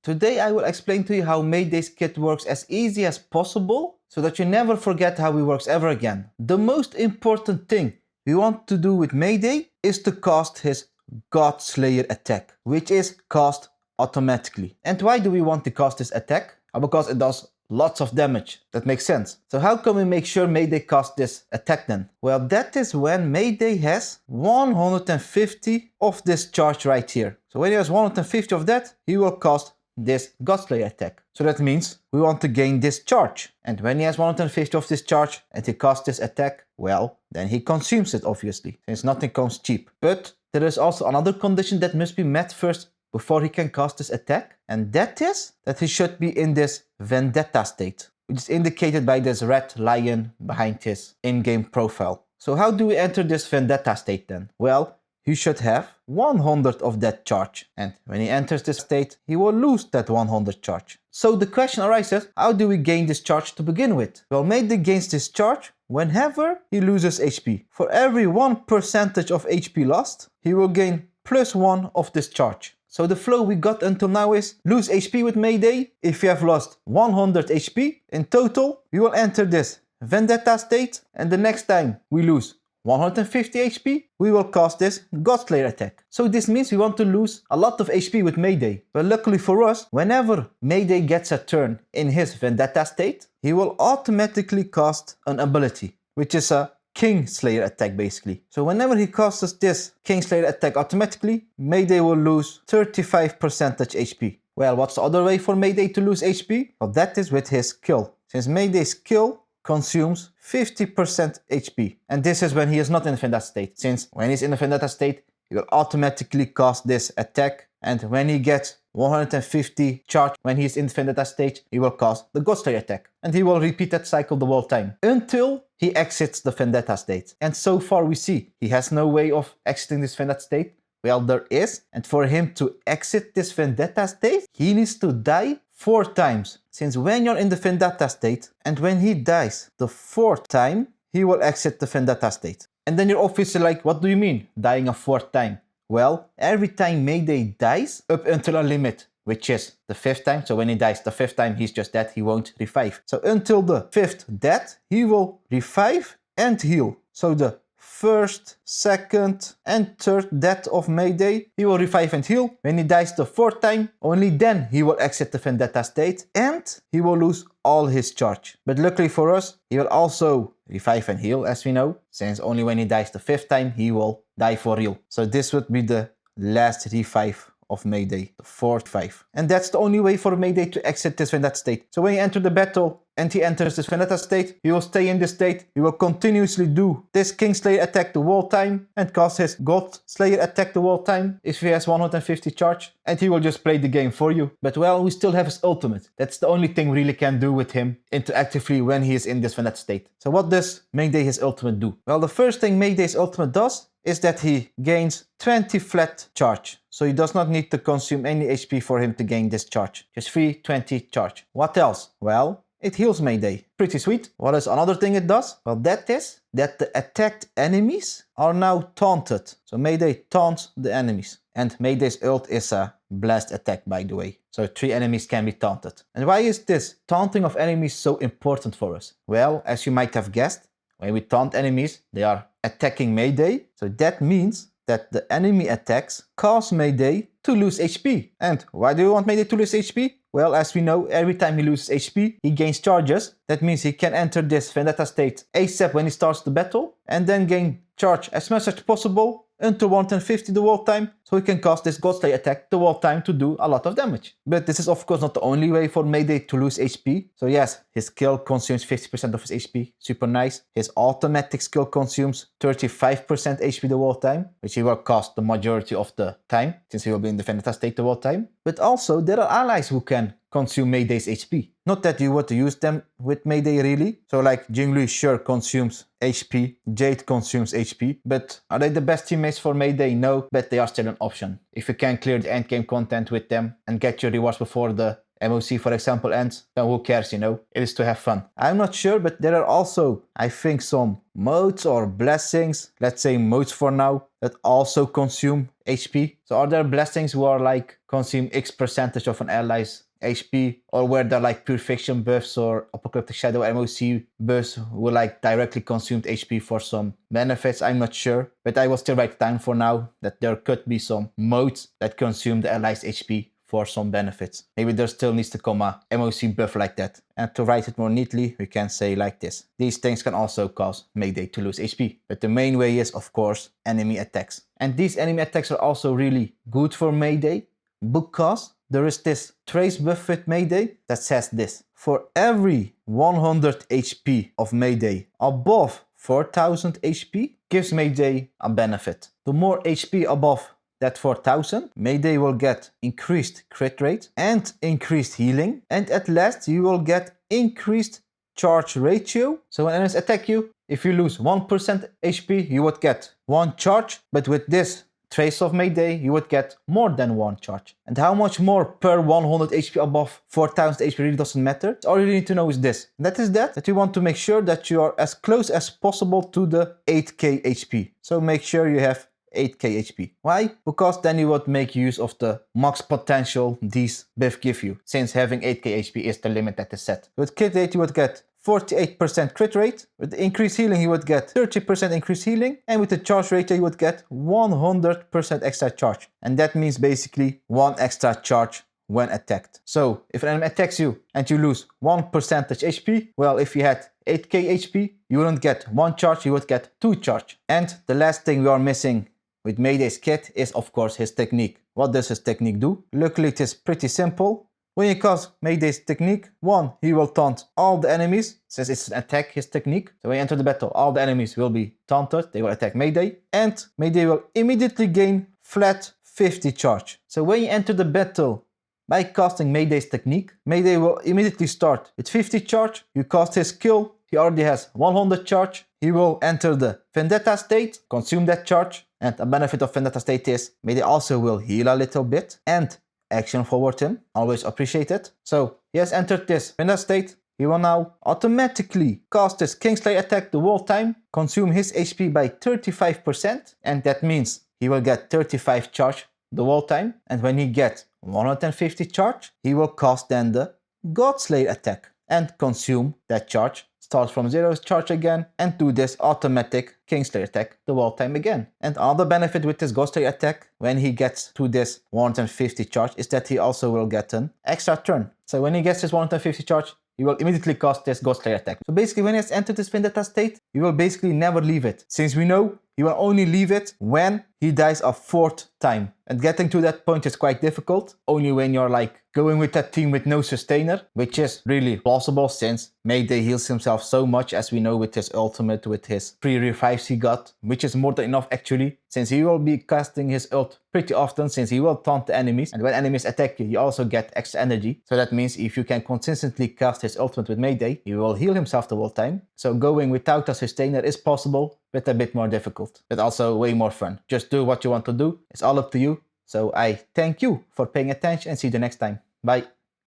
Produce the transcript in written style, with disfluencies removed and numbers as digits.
Today I will explain to you how Mydei's kit works as easy as possible so that you never forget how he works ever again. The most important thing we want to do with Mydei is to cast his God Slayer attack, which is cast automatically. And why do we want to cast this attack? Because it does lots of damage. That makes sense. So how can we make sure Mydei casts this attack then? Well, that is when Mydei has 150 of this charge right here. So when he has 150 of that, he will cast this God Slayer attack. So that means we want to gain this charge. And when he has 150 of this charge and he casts this attack, well, then he consumes it obviously, since nothing comes cheap. But there is also another condition that must be met first before he can cast this attack, and that is that he should be in this Vendetta state, which is indicated by this red lion behind his in-game profile. So how do we enter this Vendetta state then? Well, he should have 100 of that charge, and when he enters this state, he will lose that 100 charge. So the question arises, how do we gain this charge to begin with? Well, Mydei gains this charge whenever he loses HP. For every 1% of HP lost, he will gain +1 of this charge. So the flow we got until now is lose HP with Mydei. If you have lost 100 HP in total, we will enter this Vendetta state, and the next time we lose 150 HP, we will cast this God Slayer attack. So this means we want to lose a lot of HP with Mydei. But luckily for us, whenever Mydei gets a turn in his Vendetta state, he will automatically cast an ability, which is a King Slayer attack basically. So whenever he casts this King Slayer attack automatically, Mydei will lose 35% HP. Well, what's the other way for Mydei to lose HP? Well, that is with his skill. Since Meidei's skill consumes 50% HP. And this is when he is not in the Vendetta state. Since when he's in the Vendetta state, he will automatically cast this attack. And when he gets 150 charge when he is in the Vendetta stage, he will cast the God Slayer attack. And he will repeat that cycle the whole time until he exits the Vendetta state. And so far we see he has no way of exiting this Vendetta state. Well, there is. And for him to exit this Vendetta state, he needs to die 4 times. Since when you're in the Vendetta state and when he dies the 4th time, he will exit the Vendetta state. And then you're obviously like, what do you mean dying a 4th time? Well, every time Mydei dies up until a limit, which is the 5th time. So when he dies the 5th time, he's just dead, he won't revive. So until the 5th death, he will revive and heal. So the 1st, 2nd and 3rd death of Mydei, he will revive and heal. When he dies the 4th time, only then he will exit the Vendetta state and he will lose all his charge. But luckily for us, he will also revive and heal, as we know, since only when he dies the 5th time, he will die for real. So this would be the last revive of Mydei, the 4th revive. And that's the only way for Mydei to exit this Vendetta state. So when he enters the battle and he enters this Vendetta state, he will stay in this state. He will continuously do this King Slayer attack the whole time and cast his God Slayer attack the whole time if he has 150 charge. And he will just play the game for you. But well, we still have his ultimate. That's the only thing we really can do with him interactively when he is in this Vendetta state. So what does Mydei his ultimate do? Well, the first thing Meidei's ultimate does is that he gains 20 flat charge. So he does not need to consume any HP for him to gain this charge. Just free 20 charge. What else? Well, it heals Mydei. Pretty sweet. What is another thing it does? Well, that is that the attacked enemies are now taunted. So Mydei taunts the enemies. And Meidei's ult is a blast attack, by the way. So 3 enemies can be taunted. And why is this taunting of enemies so important for us? Well, as you might have guessed, when we taunt enemies, they are attacking Mydei. So that means that the enemy attacks cause Mydei to lose HP. And why do we want Mydei to lose HP? Well, as we know, every time he loses HP, he gains charges. That means he can enter this Vendetta state ASAP when he starts the battle and then gain charge as much as possible until 150 the whole time, so he can cast this God Slayer attack the whole time to do a lot of damage. But this is of course not the only way for Mydei to lose HP. So yes, his skill consumes 50% of his HP, super nice. His automatic skill consumes 35% HP the whole time, which he will cast the majority of the time, since he will be in the Vendetta state the whole time. But also there are allies who can consume Meidei's HP. Not that you want to use them with Mydei really. So like Jingliu sure consumes HP, Jade consumes HP, but are they the best teammates for Mydei? No, but they are still an option. If you can clear the endgame content with them and get your rewards before the MOC for example ends, then who cares, you know? It is to have fun. I'm not sure, but there are also, I think, some modes or blessings, let's say modes for now, that also consume HP. So are there blessings who are like consume X percentage of an ally's HP, or where they're like pure fiction buffs or apocalyptic shadow MOC buffs who like directly consumed HP for some benefits? I'm not sure, but I will still write down for now that there could be some modes that consume the ally's HP for some benefits. Maybe there still needs to come a MOC buff like that. And to write it more neatly, we can say like this. These things can also cause Mydei to lose HP. But the main way is, of course, enemy attacks. And these enemy attacks are also really good for Mydei, because there is this trace buff with Mydei that says this. For every 100 HP of Mydei above 4000 HP gives Mydei a benefit. The more HP above that 4000, Mydei will get increased crit rate and increased healing. And at last you will get increased charge ratio. So when enemies attack you, if you lose 1% HP, you would get 1 charge. But with this trace of Mydei, you would get more than 1 charge. And how much more per 100 HP above 4000 HP really doesn't matter. All you need to know is this. And that is that you want to make sure that you are as close as possible to the 8k HP. So make sure you have 8k HP. Why? Because then you would make use of the max potential these buffs give you, since having 8k HP is the limit that is set. With crit rate you would get 48% crit rate, with the increased healing you would get 30% increased healing, and with the charge ratio you would get 100% extra charge. And that means basically 1 extra charge when attacked. So if an enemy attacks you and you lose 1% HP, well, if you had 8k HP, you wouldn't get 1 charge, you would get 2 charge. And the last thing we are missing with Mydei's kit is, of course, his technique. What does his technique do? Luckily it is pretty simple. When you cast Mydei's technique, 1, he will taunt all the enemies, since it's an attack, his technique. So when you enter the battle, all the enemies will be taunted, they will attack Mydei, and Mydei will immediately gain flat 50 charge. So when you enter the battle by casting Mydei's technique, Mydei will immediately start with 50 charge, you cast his skill, he already has 100 charge, he will enter the Vendetta state, consume that charge, and a benefit of Vendetta state is Mydei also will heal a little bit, and action forward him, always appreciated. So he has entered this Vendetta state, he will now automatically cast his Kingslayer attack the whole time, consume his HP by 35%, and that means he will get 35 charge the whole time, and when he gets 150 charge, he will cast then the Godslayer attack and consume that charge, start from 0 charge again, and do this automatic Kingslayer attack the whole time again. And another benefit with this Godslayer attack, when he gets to this 150 charge, is that he also will get an extra turn. So when he gets this 150 charge, he will immediately cast this Godslayer attack. So basically when he has entered this Vendetta state, he will basically never leave it. Since we know he will only leave it when he dies a 4th time. And getting to that point is quite difficult, only when you're like going with that team with no sustainer, which is really plausible since Mydei heals himself so much, as we know with his ultimate, with his 3 revives he got, which is more than enough actually, since he will be casting his ult pretty often, since he will taunt the enemies, and when enemies attack you, you also get extra energy. So that means if you can consistently cast his ultimate with Mydei, he will heal himself the whole time. So going without a sustainer is possible, but a bit more difficult, but also way more fun. Just do what you want to do, it's all up to you. So I thank you for paying attention and see you next time. Bye.